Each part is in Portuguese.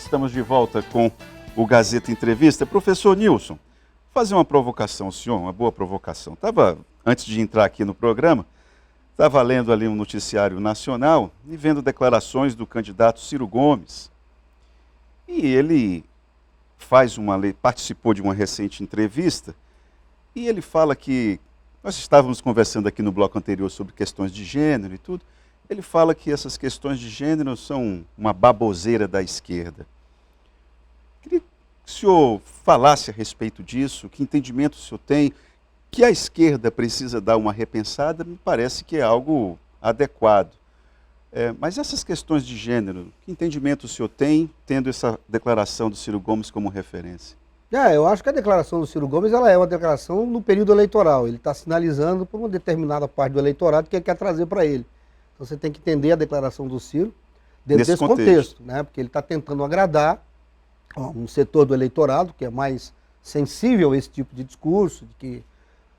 estamos de volta com o Gazeta Entrevista. Professor Nilson, vou fazer uma provocação ao senhor, uma boa provocação. Antes de entrar aqui no programa, estava lendo ali um noticiário nacional e vendo declarações do candidato Ciro Gomes. E ele participou de uma recente entrevista e ele fala que, nós estávamos conversando aqui no bloco anterior sobre questões de gênero e tudo, ele fala que essas questões de gênero são uma baboseira da esquerda. Queria que o senhor falasse a respeito disso, que entendimento o senhor tem, que a esquerda precisa dar uma repensada, me parece que é algo adequado. Mas essas questões de gênero, que entendimento o senhor tem, tendo essa declaração do Ciro Gomes como referência? Eu acho que a declaração do Ciro Gomes ela é uma declaração no período eleitoral. Ele está sinalizando para uma determinada parte do eleitorado que ele quer trazer para ele. Então você tem que entender a declaração do Ciro dentro desse contexto, né? Porque ele está tentando agradar um setor do eleitorado que é mais sensível a esse tipo de discurso, de que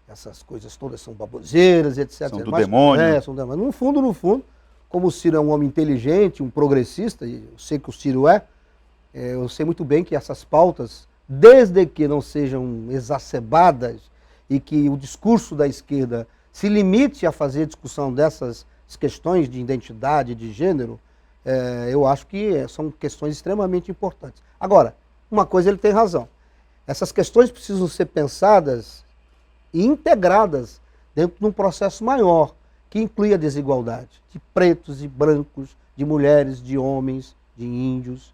essas coisas todas são baboseiras, etc. São do demônio. São do demônio. No fundo, como o Ciro é um homem inteligente, um progressista, e eu sei que o Ciro eu sei muito bem que essas pautas, desde que não sejam exacerbadas e que o discurso da esquerda se limite a fazer discussão dessas questões de identidade, de gênero, eu acho que são questões extremamente importantes. Agora, uma coisa ele tem razão. Essas questões precisam ser pensadas e integradas dentro de um processo maior, que inclui a desigualdade de pretos e brancos, de mulheres, de homens, de índios.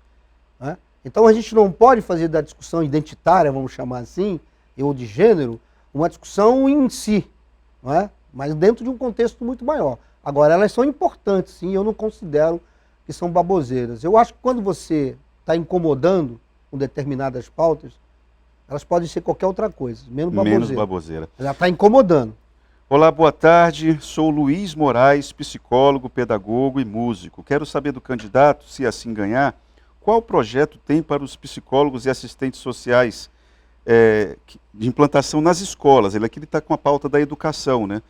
Né? Então a gente não pode fazer da discussão identitária, vamos chamar assim, ou de gênero, uma discussão em si, não é? Mas dentro de um contexto muito maior. Agora, elas são importantes, sim, eu não considero que são baboseiras. Eu acho que quando você está incomodando com determinadas pautas, elas podem ser qualquer outra coisa, menos baboseira. Já está incomodando. Olá, boa tarde. Sou Luiz Moraes, psicólogo, pedagogo e músico. Quero saber do candidato, se assim ganhar, qual projeto tem para os psicólogos e assistentes sociais de implantação nas escolas. Ele aqui está com a pauta da educação, né?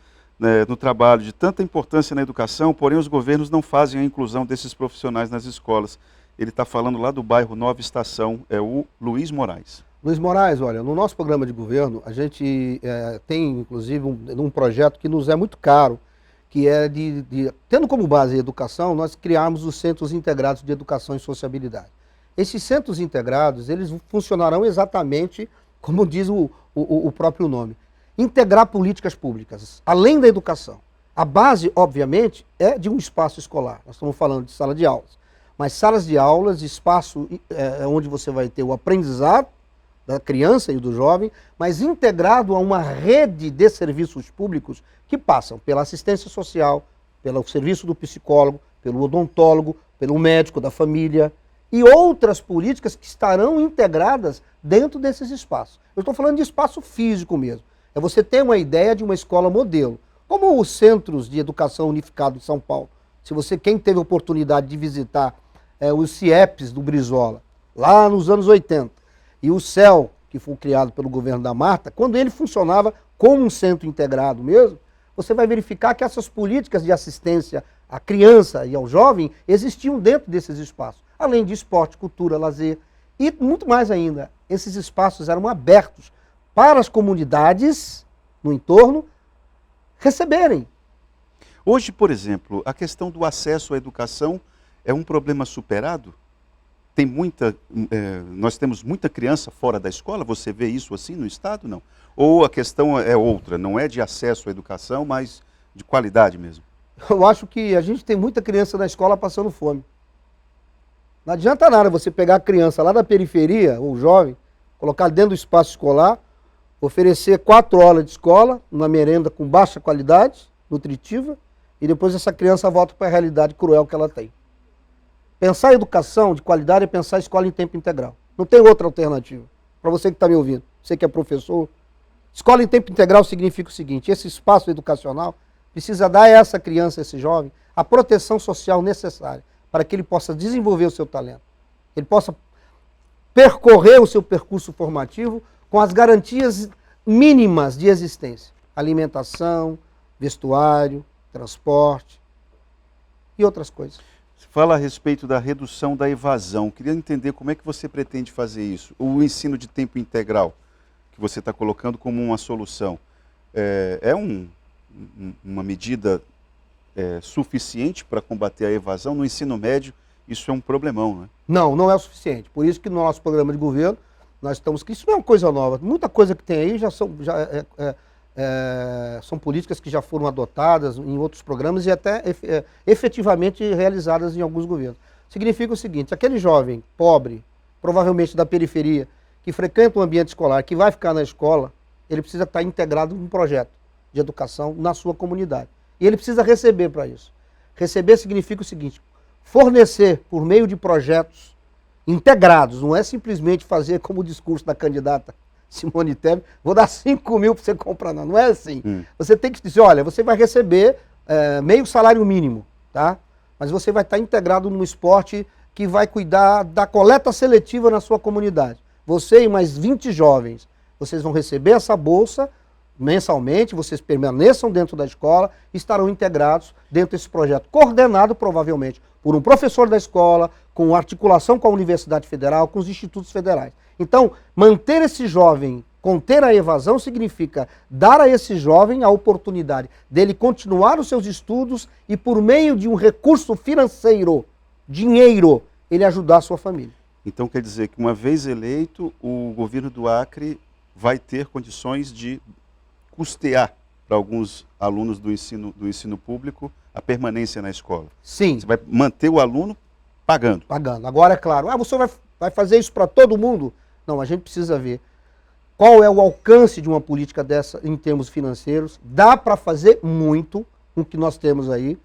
No trabalho de tanta importância na educação, porém os governos não fazem a inclusão desses profissionais nas escolas. Ele está falando lá do bairro Nova Estação, é o Luiz Moraes. Luiz Moraes, olha, no nosso programa de governo, a gente tem, inclusive, um projeto que nos é muito caro, que é tendo como base a educação, nós criamos os Centros Integrados de Educação e Sociabilidade. Esses centros integrados, eles funcionarão exatamente como diz o próprio nome. Integrar políticas públicas, além da educação. A base, obviamente, é de um espaço escolar. Nós estamos falando de sala de aulas. Mas salas de aulas, espaço onde você vai ter o aprendizado da criança e do jovem, mas integrado a uma rede de serviços públicos que passam pela assistência social, pelo serviço do psicólogo, pelo odontólogo, pelo médico da família e outras políticas que estarão integradas dentro desses espaços. Eu estou falando de espaço físico mesmo. É você ter uma ideia de uma escola modelo. Como os Centros de Educação Unificado de São Paulo. Quem teve a oportunidade de visitar os CIEPs do Brizola, lá nos anos 80, e o CEL, que foi criado pelo governo da Marta, quando ele funcionava como um centro integrado mesmo, você vai verificar que essas políticas de assistência à criança e ao jovem existiam dentro desses espaços. Além de esporte, cultura, lazer e muito mais ainda. Esses espaços eram abertos para as comunidades no entorno receberem. Hoje, por exemplo, a questão do acesso à educação é um problema superado? Nós temos muita criança fora da escola, você vê isso assim no estado, não? Ou a questão é outra, não é de acesso à educação, mas de qualidade mesmo? Eu acho que a gente tem muita criança na escola passando fome. Não adianta nada você pegar a criança lá da periferia, ou jovem, colocar dentro do espaço escolar, oferecer 4 horas de escola, uma merenda com baixa qualidade, nutritiva, e depois essa criança volta para a realidade cruel que ela tem. Pensar em educação de qualidade é pensar em escola em tempo integral. Não tem outra alternativa. Para você que está me ouvindo, você que é professor, escola em tempo integral significa o seguinte: esse espaço educacional precisa dar a essa criança, a esse jovem, a proteção social necessária para que ele possa desenvolver o seu talento. Ele possa percorrer o seu percurso formativo com as garantias mínimas de existência. Alimentação, vestuário, transporte e outras coisas. Você fala a respeito da redução da evasão. Queria entender como é que você pretende fazer isso. O ensino de tempo integral, que você está colocando como uma solução, uma medida suficiente para combater a evasão? No ensino médio, isso é um problemão, né? Não, não é o suficiente. Por isso que no nosso programa de governo, nós estamos... Isso não é uma coisa nova. Muita coisa que tem aí são políticas que já foram adotadas em outros programas e até efetivamente realizadas em alguns governos. Significa o seguinte: aquele jovem pobre, provavelmente da periferia, que frequenta um ambiente escolar, que vai ficar na escola, ele precisa estar integrado num projeto de educação na sua comunidade. E ele precisa receber para isso. Receber significa o seguinte: fornecer por meio de projetos integrados, não é simplesmente fazer como o discurso da candidata Simone Tebet, vou dar 5 mil para você comprar, não. Não é assim. Você tem que dizer, olha, você vai receber meio salário mínimo, tá? Mas você vai estar integrado num esporte que vai cuidar da coleta seletiva na sua comunidade. Você e mais 20 jovens, vocês vão receber essa bolsa mensalmente, vocês permaneçam dentro da escola e estarão integrados dentro desse projeto, coordenado provavelmente por um professor da escola, com articulação com a Universidade Federal, com os institutos federais. Então, manter esse jovem, conter a evasão, significa dar a esse jovem a oportunidade dele continuar os seus estudos e, por meio de um recurso financeiro, dinheiro, ele ajudar a sua família. Então quer dizer que, uma vez eleito, o governo do Acre vai ter condições de custear para alguns alunos do ensino público a permanência na escola. Sim. Você vai manter o aluno pagando. Pagando. Agora, é claro, você vai fazer isso para todo mundo? Não, a gente precisa ver qual é o alcance de uma política dessa em termos financeiros. Dá para fazer muito com o que nós temos aí.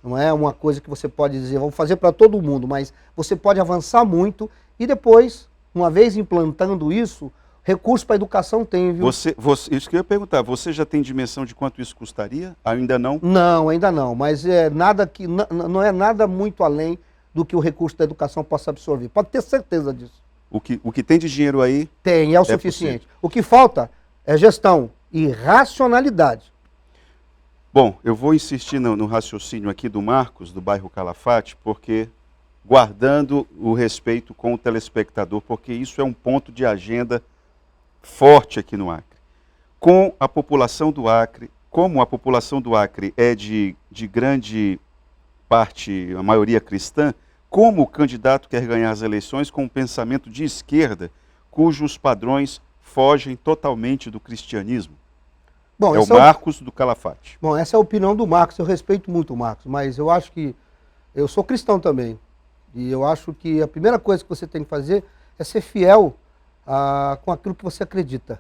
Não é uma coisa que você pode dizer, vamos fazer para todo mundo, mas você pode avançar muito e depois, uma vez implantando isso, recurso para a educação tem, viu? Isso que eu ia perguntar, você já tem dimensão de quanto isso custaria? Ainda não? Não, ainda não, mas não é nada muito além do que o recurso da educação possa absorver. Pode ter certeza disso. O que tem de dinheiro aí... Tem, é o suficiente. Possível. O que falta é gestão e racionalidade. Bom, eu vou insistir no raciocínio aqui do Marcos, do bairro Calafate, porque guardando o respeito com o telespectador, porque isso é um ponto de agenda forte aqui no Acre. Com a população do Acre, como a população do Acre é de grande parte, a maioria cristã, como o candidato quer ganhar as eleições com um pensamento de esquerda, cujos padrões fogem totalmente do cristianismo? Bom, é o Marcos do Calafate. Bom, essa é a opinião do Marcos, eu respeito muito o Marcos, mas eu acho que, eu sou cristão também, e eu acho que a primeira coisa que você tem que fazer é ser fiel com aquilo que você acredita.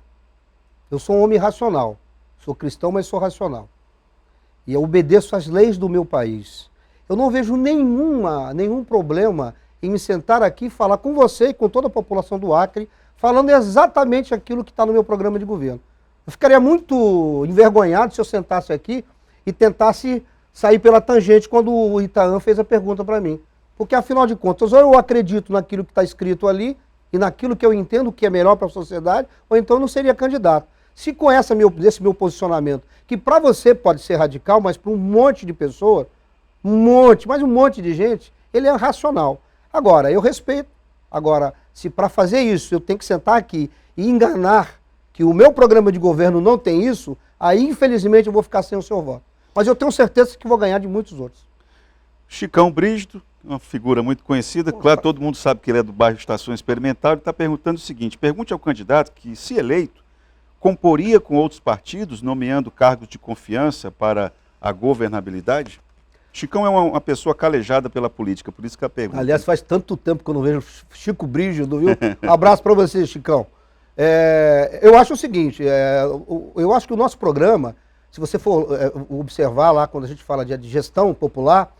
Eu sou um homem racional, sou cristão, mas sou racional. E eu obedeço às leis do meu país. Eu não vejo nenhum problema em me sentar aqui e falar com você e com toda a população do Acre, falando exatamente aquilo que está no meu programa de governo. Eu ficaria muito envergonhado se eu sentasse aqui e tentasse sair pela tangente quando o Itaã fez a pergunta para mim. Porque, afinal de contas, ou eu acredito naquilo que está escrito ali e naquilo que eu entendo que é melhor para a sociedade, ou então eu não seria candidato. Se com esse meu posicionamento, que para você pode ser radical, mas para um monte de pessoas, um monte de gente, ele é racional. Agora, eu respeito. Agora, se para fazer isso eu tenho que sentar aqui e enganar que o meu programa de governo não tem isso, aí infelizmente eu vou ficar sem o seu voto. Mas eu tenho certeza que vou ganhar de muitos outros. Chicão Brígido, uma figura muito conhecida, claro, todo mundo sabe que ele é do bairro Estação Experimental, ele está perguntando o seguinte: pergunte ao candidato que, se eleito, comporia com outros partidos, nomeando cargos de confiança para a governabilidade? Chicão é uma pessoa calejada pela política, por isso que a pergunta. Aliás, faz tanto tempo que eu não vejo Chico Brígido, viu? Um abraço para você, Chicão. Eu acho o seguinte, eu acho que o nosso programa, se você for observar lá, quando a gente fala de gestão popular,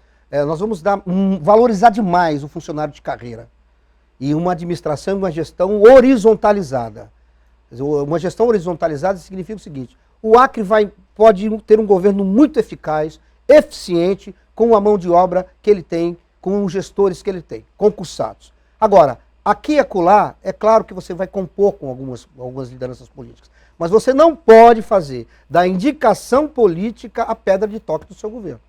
nós vamos valorizar demais o funcionário de carreira. E uma administração e uma gestão horizontalizada. Uma gestão horizontalizada significa o seguinte: o Acre pode ter um governo muito eficaz, eficiente, com a mão de obra que ele tem, com os gestores que ele tem, concursados. Agora, aqui e acolá, é claro que você vai compor com algumas lideranças políticas, mas você não pode fazer da indicação política a pedra de toque do seu governo.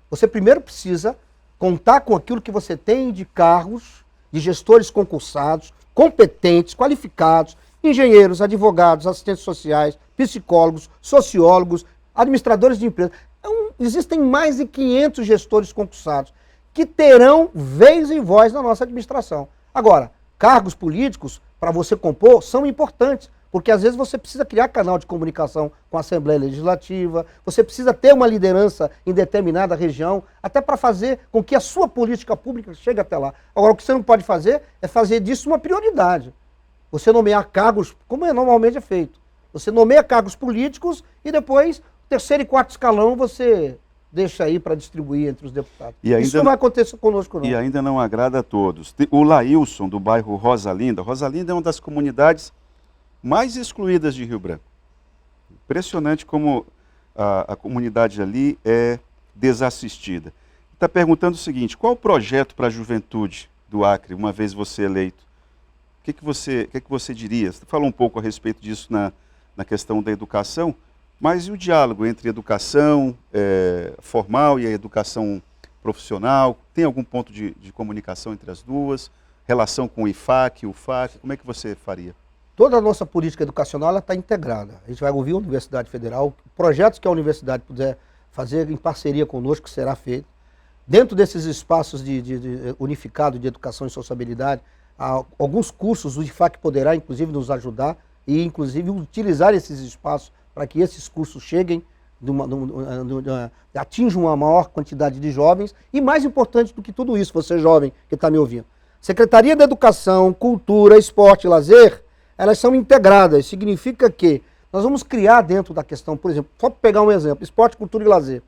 Você primeiro precisa contar com aquilo que você tem de cargos, de gestores concursados, competentes, qualificados, engenheiros, advogados, assistentes sociais, psicólogos, sociólogos, administradores de empresas. Então, existem mais de 500 gestores concursados que terão vez e voz na nossa administração. Agora, cargos políticos, para você compor, são importantes, porque às vezes você precisa criar canal de comunicação com a Assembleia Legislativa, você precisa ter uma liderança em determinada região, até para fazer com que a sua política pública chegue até lá. Agora, o que você não pode fazer é fazer disso uma prioridade. Você nomear cargos, como normalmente é feito. Você nomeia cargos políticos e depois, terceiro e quarto escalão, você deixa aí para distribuir entre os deputados. Isso não vai acontecer conosco, não. E ainda não agrada a todos. O Laílson, do bairro Rosa Linda. Rosa Linda é uma das comunidades mais excluídas de Rio Branco. Impressionante como a comunidade ali é desassistida. Está perguntando o seguinte: qual o projeto para a juventude do Acre, uma vez você eleito? O que você diria? Você falou um pouco a respeito disso na questão da educação, mas e o diálogo entre a educação formal e a educação profissional? Tem algum ponto de comunicação entre as duas? Relação com o IFAC, o UFAC? Como é que você faria? Toda a nossa política educacional está integrada. A gente vai ouvir a Universidade Federal, projetos que a universidade puder fazer em parceria conosco, será feito. Dentro desses espaços de unificado de educação e sociabilidade, alguns cursos, o IFAC poderá inclusive nos ajudar e inclusive utilizar esses espaços para que esses cursos cheguem, atinjam uma maior quantidade de jovens. E mais importante do que tudo isso, você jovem que está me ouvindo, Secretaria da Educação, Cultura, Esporte e Lazer, elas são integradas. Significa que nós vamos criar dentro da questão, por exemplo, só para pegar um exemplo, esporte, cultura e lazer,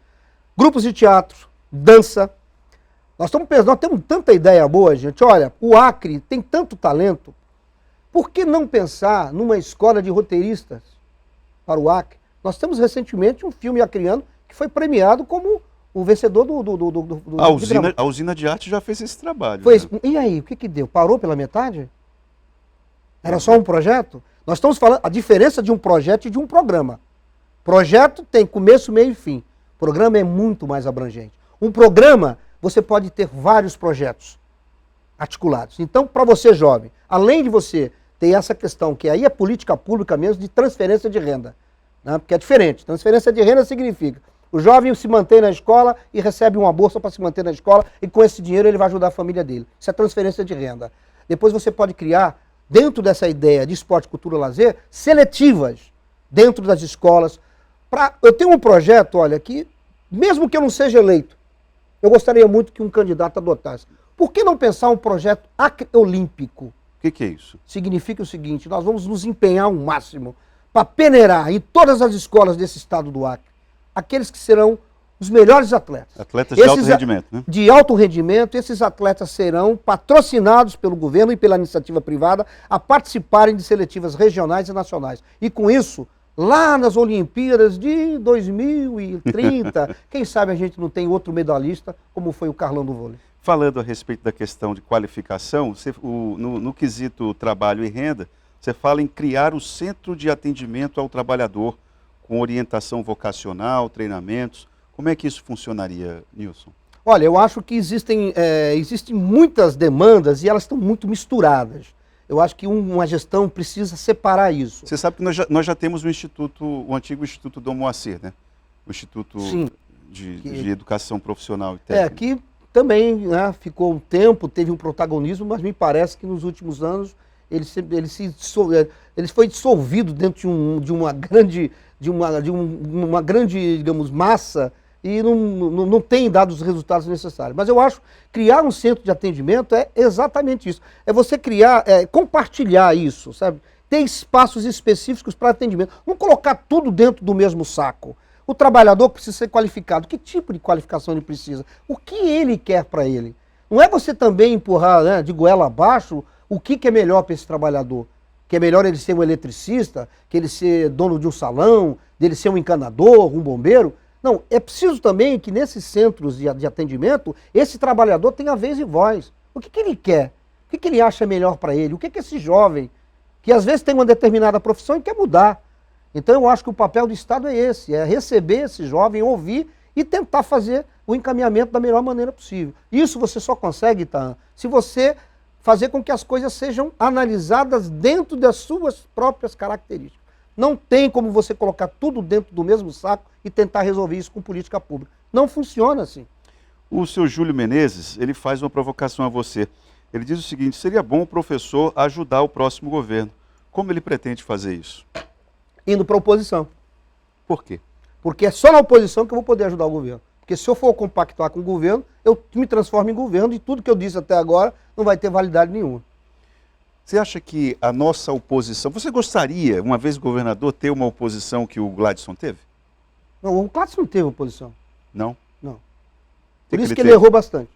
grupos de teatro, dança. Nós temos tanta ideia boa, gente. Olha, o Acre tem tanto talento. Por que não pensar numa escola de roteiristas para o Acre? Nós temos recentemente um filme acriano que foi premiado como o vencedor do A usina de arte já fez esse trabalho. Né? E aí, o que deu? Parou pela metade? Era só um projeto? Nós estamos falando a diferença de um projeto e de um programa. Projeto tem começo, meio e fim. Programa é muito mais abrangente. Um programa, você pode ter vários projetos articulados. Então, para você jovem, além de você ter essa questão, que aí é política pública mesmo, de transferência de renda, né? Porque é diferente. Transferência de renda significa o jovem se mantém na escola e recebe uma bolsa para se manter na escola e com esse dinheiro ele vai ajudar a família dele. Isso é transferência de renda. Depois você pode criar, dentro dessa ideia de esporte, cultura e lazer, seletivas dentro das escolas. Eu tenho um projeto, olha, que mesmo que eu não seja eleito, eu gostaria muito que um candidato adotasse. Por que não pensar um projeto olímpico? O que é isso? Significa o seguinte: nós vamos nos empenhar ao máximo para peneirar em todas as escolas desse estado do Acre aqueles que serão os melhores atletas. Atletas de alto rendimento, né? De alto rendimento. Esses atletas serão patrocinados pelo governo e pela iniciativa privada a participarem de seletivas regionais e nacionais. E com isso, lá nas Olimpíadas de 2030, quem sabe a gente não tem outro medalhista, como foi o Carlão do vôlei. Falando a respeito da questão de qualificação, no quesito trabalho e renda, você fala em criar o centro de atendimento ao trabalhador, com orientação vocacional, treinamentos. Como é que isso funcionaria, Nilson? Olha, eu acho que existem muitas demandas e elas estão muito misturadas. Eu acho que uma gestão precisa separar isso. Você sabe que nós já temos o antigo Instituto Dom Moacir, né? O Instituto de Educação Profissional e Técnica. Que também, né, ficou um tempo, teve um protagonismo, mas me parece que nos últimos anos ele foi dissolvido dentro de uma grande, digamos, massa e não tem dado os resultados necessários. Mas eu acho que criar um centro de atendimento é exatamente isso. É você criar, compartilhar isso, sabe? Ter espaços específicos para atendimento. Não colocar tudo dentro do mesmo saco. O trabalhador precisa ser qualificado. Que tipo de qualificação ele precisa? O que ele quer para ele? Não é você também empurrar, né, de goela abaixo o que é melhor para esse trabalhador. Que é melhor ele ser um eletricista, que ele ser dono de um salão, dele ser um encanador, um bombeiro. Não, é preciso também que nesses centros de atendimento, esse trabalhador tenha vez e voz. O que ele quer? O que ele acha melhor para ele? O que esse jovem, que às vezes tem uma determinada profissão e quer mudar. Então eu acho que o papel do Estado é esse, é receber esse jovem, ouvir e tentar fazer o encaminhamento da melhor maneira possível. Isso você só consegue, tá, se você fazer com que as coisas sejam analisadas dentro das suas próprias características. Não tem como você colocar tudo dentro do mesmo saco e tentar resolver isso com política pública. Não funciona assim. O seu Júlio Menezes, ele faz uma provocação a você. Ele diz o seguinte: seria bom o professor ajudar o próximo governo. Como ele pretende fazer isso? Indo para a oposição. Por quê? Porque é só na oposição que eu vou poder ajudar o governo. Porque se eu for compactuar com o governo, eu me transformo em governo e tudo que eu disse até agora não vai ter validade nenhuma. Você acha que a nossa oposição... Você gostaria, uma vez governador, ter uma oposição que o Gladson teve? Não, o Gladson não teve oposição. Não? Não. Que Por isso que ele ele errou bastante.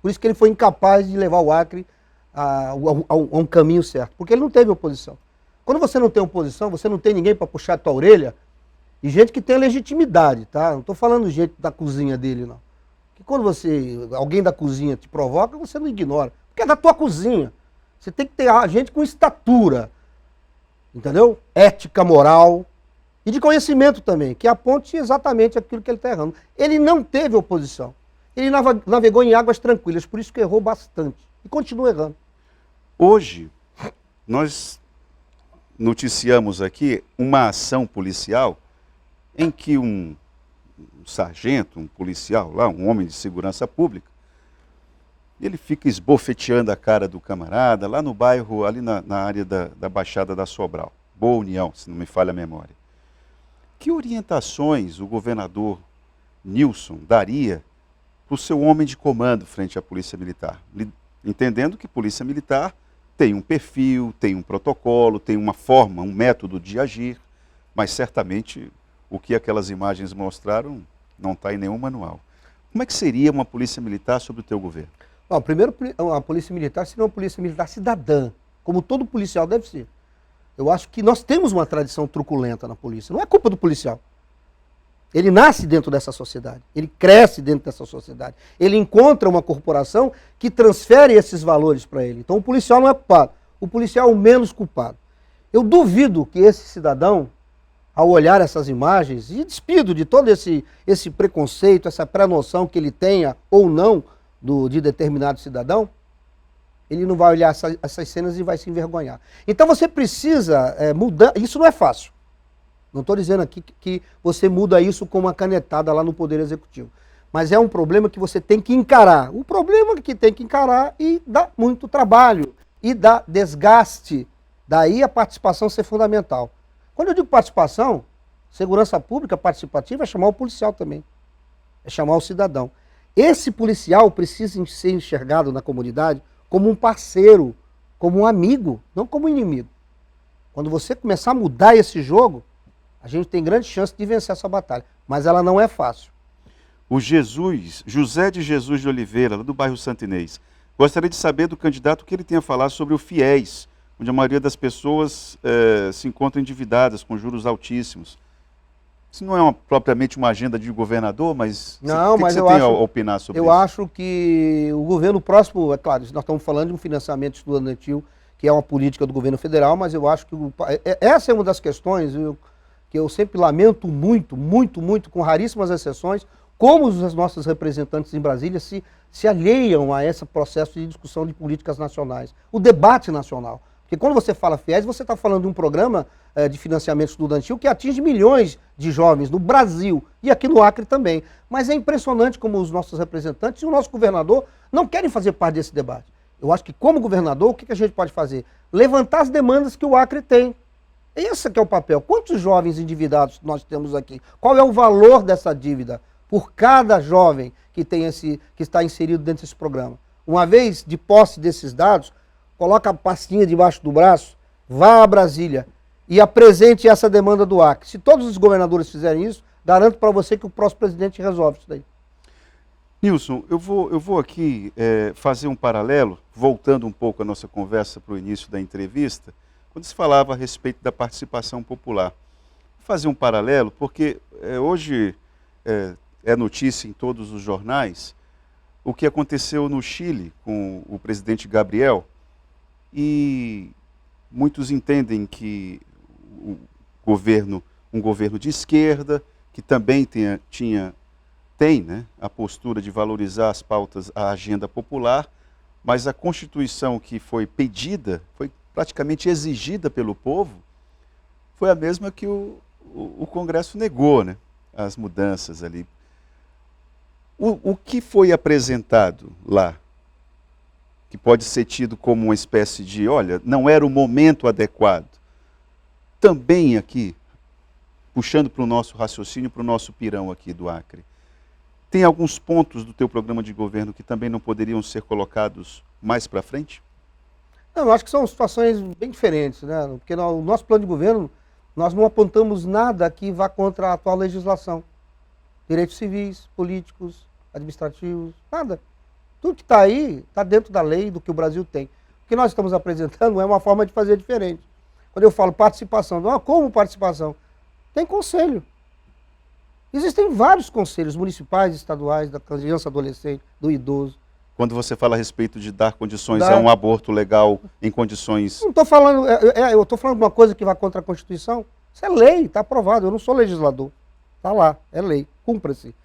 Por isso que ele foi incapaz de levar o Acre a um caminho certo. Porque ele não teve oposição. Quando você não tem oposição, você não tem ninguém para puxar a tua orelha, e gente que tem legitimidade, tá? Não estou falando gente da cozinha dele, não. Porque quando alguém da cozinha te provoca, você não ignora. Porque é da tua cozinha. Você tem que ter gente com estatura, entendeu? Ética, moral e de conhecimento também, que aponte exatamente aquilo que ele está errando. Ele não teve oposição. Ele navegou em águas tranquilas, por isso que errou bastante. E continua errando. Hoje, nós noticiamos aqui uma ação policial em que um sargento, um policial lá, um homem de segurança pública, ele fica esbofeteando a cara do camarada lá no bairro, ali na área da Baixada da Sobral. Boa União, se não me falha a memória. Que orientações o governador Nilson daria para o seu homem de comando frente à Polícia Militar? Entendendo que Polícia Militar tem um perfil, tem um protocolo, tem uma forma, um método de agir, mas certamente o que aquelas imagens mostraram não está em nenhum manual. Como é que seria uma Polícia Militar sob o teu governo? Bom, primeiro, a Polícia Militar seria uma Polícia Militar cidadã, como todo policial deve ser. Eu acho que nós temos uma tradição truculenta na polícia. Não é culpa do policial. Ele nasce dentro dessa sociedade, ele cresce dentro dessa sociedade. Ele encontra uma corporação que transfere esses valores para ele. Então o policial não é culpado, o policial é o menos culpado. Eu duvido que esse cidadão, ao olhar essas imagens, e despido de todo esse preconceito, essa pré-noção que ele tenha ou não de determinado cidadão, ele não vai olhar essas cenas e vai se envergonhar. Então você precisa mudar, isso não é fácil. Não estou dizendo aqui que você muda isso com uma canetada lá no Poder Executivo. Mas é um problema que você tem que encarar. O problema é que tem que encarar e dá muito trabalho, e dá desgaste. Daí a participação ser fundamental. Quando eu digo participação, segurança pública participativa é chamar o policial também. É chamar o cidadão. Esse policial precisa ser enxergado na comunidade como um parceiro, como um amigo, não como um inimigo. Quando você começar a mudar esse jogo, a gente tem grande chance de vencer essa batalha. Mas ela não é fácil. O José de Jesus de Oliveira, lá do bairro Santo Inês, gostaria de saber do candidato o que ele tem a falar sobre o FIES, onde a maioria das pessoas se encontram endividadas com juros altíssimos. Isso não é propriamente uma agenda de governador, mas não, o que mas você eu tem acho, a opinar sobre isso? Eu acho que o governo próximo, é claro, nós estamos falando de um financiamento estudantil, que é uma política do governo federal, mas eu acho que essa é uma das questões que eu sempre lamento muito, com raríssimas exceções, como os nossos representantes em Brasília se alheiam a esse processo de discussão de políticas nacionais, o debate nacional. Porque quando você fala FIES, você está falando de um programa de financiamento estudantil que atinge milhões de jovens no Brasil e aqui no Acre também. Mas é impressionante como os nossos representantes e o nosso governador não querem fazer parte desse debate. Eu acho que como governador, o que a gente pode fazer? Levantar as demandas que o Acre tem. Esse que é o papel. Quantos jovens endividados nós temos aqui? Qual é o valor dessa dívida por cada jovem que está inserido dentro desse programa? Uma vez de posse desses dados, coloca a pastinha debaixo do braço, vá a Brasília e apresente essa demanda do Acre. Se todos os governadores fizerem isso, garanto para você que o próximo presidente resolve isso daí. Nilson, eu vou aqui fazer um paralelo, voltando um pouco a nossa conversa para o início da entrevista, quando se falava a respeito da participação popular. Vou fazer um paralelo, porque hoje é notícia em todos os jornais o que aconteceu no Chile com o presidente Gabriel, e muitos entendem que um governo de esquerda, que também tinha tem, né, a postura de valorizar as pautas, a agenda popular, mas a Constituição que foi pedida, foi praticamente exigida pelo povo, foi a mesma que o Congresso negou, né, as mudanças ali. O que foi apresentado lá, que pode ser tido como uma espécie de, olha, não era o momento adequado, também aqui, puxando para o nosso raciocínio, para o nosso pirão aqui do Acre, tem alguns pontos do teu programa de governo que também não poderiam ser colocados mais para frente? Não, eu acho que são situações bem diferentes, né? Porque no nosso plano de governo, nós não apontamos nada que vá contra a atual legislação. Direitos civis, políticos, administrativos, nada. Tudo que está aí está dentro da lei, do que o Brasil tem. O que nós estamos apresentando é uma forma de fazer diferente. Quando eu falo participação, não, como participação? Tem conselho. Existem vários conselhos municipais, estaduais, da criança, adolescente, do idoso. Quando você fala a respeito de dar condições a um aborto legal em condições... Não estou falando, eu estou falando de uma coisa que vai contra a Constituição. Isso é lei, está aprovado. Eu não sou legislador. Está lá, é lei, cumpra-se.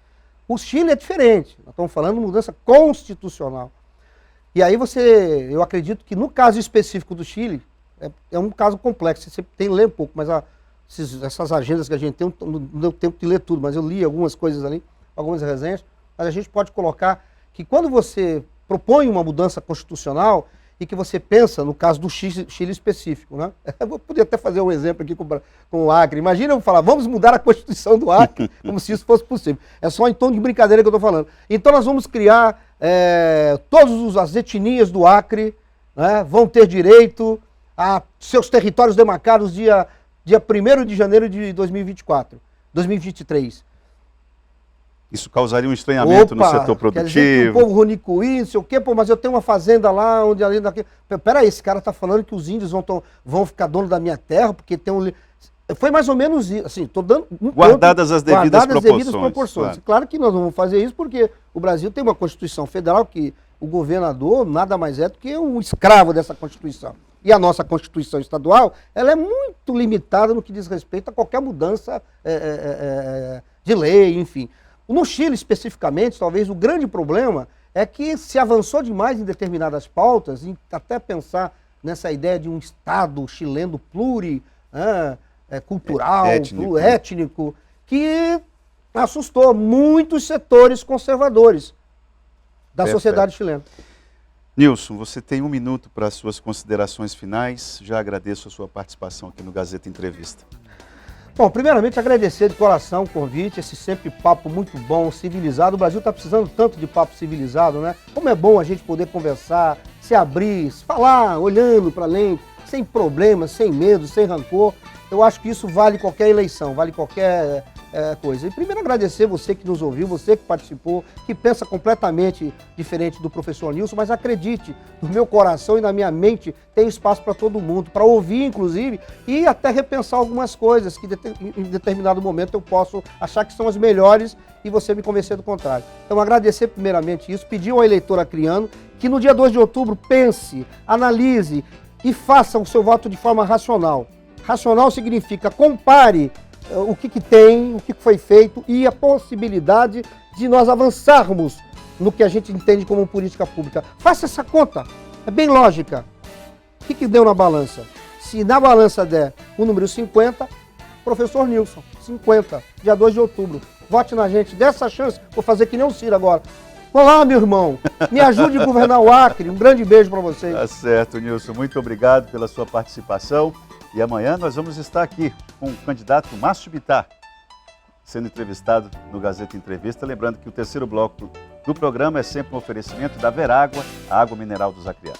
O Chile é diferente. Nós estamos falando de mudança constitucional. E aí eu acredito que no caso específico do Chile, é um caso complexo. Você tem que ler um pouco, mas essas agendas que a gente tem, não deu tempo de ler tudo, mas eu li algumas coisas ali, algumas resenhas, mas a gente pode colocar que quando você propõe uma mudança constitucional e que você pensa, no caso do Chile específico, né? Eu vou poder até fazer um exemplo aqui com o Acre. Imagina eu falar, vamos mudar a Constituição do Acre, como se isso fosse possível. É só em tom de brincadeira que eu estou falando. Então nós vamos criar, todas as etnias do Acre, né, vão ter direito a seus territórios demarcados dia 1º de janeiro de 2023. Isso causaria um estranhamento no setor produtivo. Quer dizer que o povo runicuí, não sei o quê, pô, mas eu tenho uma fazenda lá, onde ali daqui... Peraí, esse cara está falando que os índios vão ficar dono da minha terra, porque tem um... Foi mais ou menos isso, assim, estou dando... Guardadas as devidas proporções. Claro que nós não vamos fazer isso, porque o Brasil tem uma Constituição Federal que o governador nada mais é do que um escravo dessa Constituição. E a nossa Constituição Estadual, ela é muito limitada no que diz respeito a qualquer mudança de lei, enfim. No Chile, especificamente, talvez o grande problema é que se avançou demais em determinadas pautas, em até pensar nessa ideia de um Estado chileno pluricultural, étnico, que assustou muitos setores conservadores da sociedade chilena. Nilson, você tem 1 minuto para as suas considerações finais. Já agradeço a sua participação aqui no Gazeta Entrevista. Bom, primeiramente agradecer de coração o convite, esse sempre papo muito bom, civilizado. O Brasil está precisando tanto de papo civilizado, né? Como é bom a gente poder conversar, se abrir, falar, olhando para além, sem problemas, sem medo, sem rancor. Eu acho que isso vale qualquer eleição, vale qualquer coisa. E primeiro agradecer você que nos ouviu, você que participou, que pensa completamente diferente do professor Nilson, mas acredite, no meu coração e na minha mente tem espaço para todo mundo, para ouvir inclusive e até repensar algumas coisas que em determinado momento eu posso achar que são as melhores e você me convencer do contrário. Então agradecer primeiramente isso, pedir ao eleitor acriano que no dia 2 de outubro pense, analise e faça o seu voto de forma racional. Racional significa compare o que tem, o que foi feito e a possibilidade de nós avançarmos no que a gente entende como política pública. Faça essa conta, é bem lógica. O que deu na balança? Se na balança der o número 50, professor Nilson, 50, dia 2 de outubro. Vote na gente, dê essa chance, vou fazer que nem o Ciro agora. Olá, meu irmão, me ajude a governar o Acre, um grande beijo para vocês. Tá certo, Nilson, muito obrigado pela sua participação. E amanhã nós vamos estar aqui com o candidato Márcio Bittar, sendo entrevistado no Gazeta Entrevista. Lembrando que o terceiro bloco do programa é sempre um oferecimento da Verágua, a água mineral dos acreanos.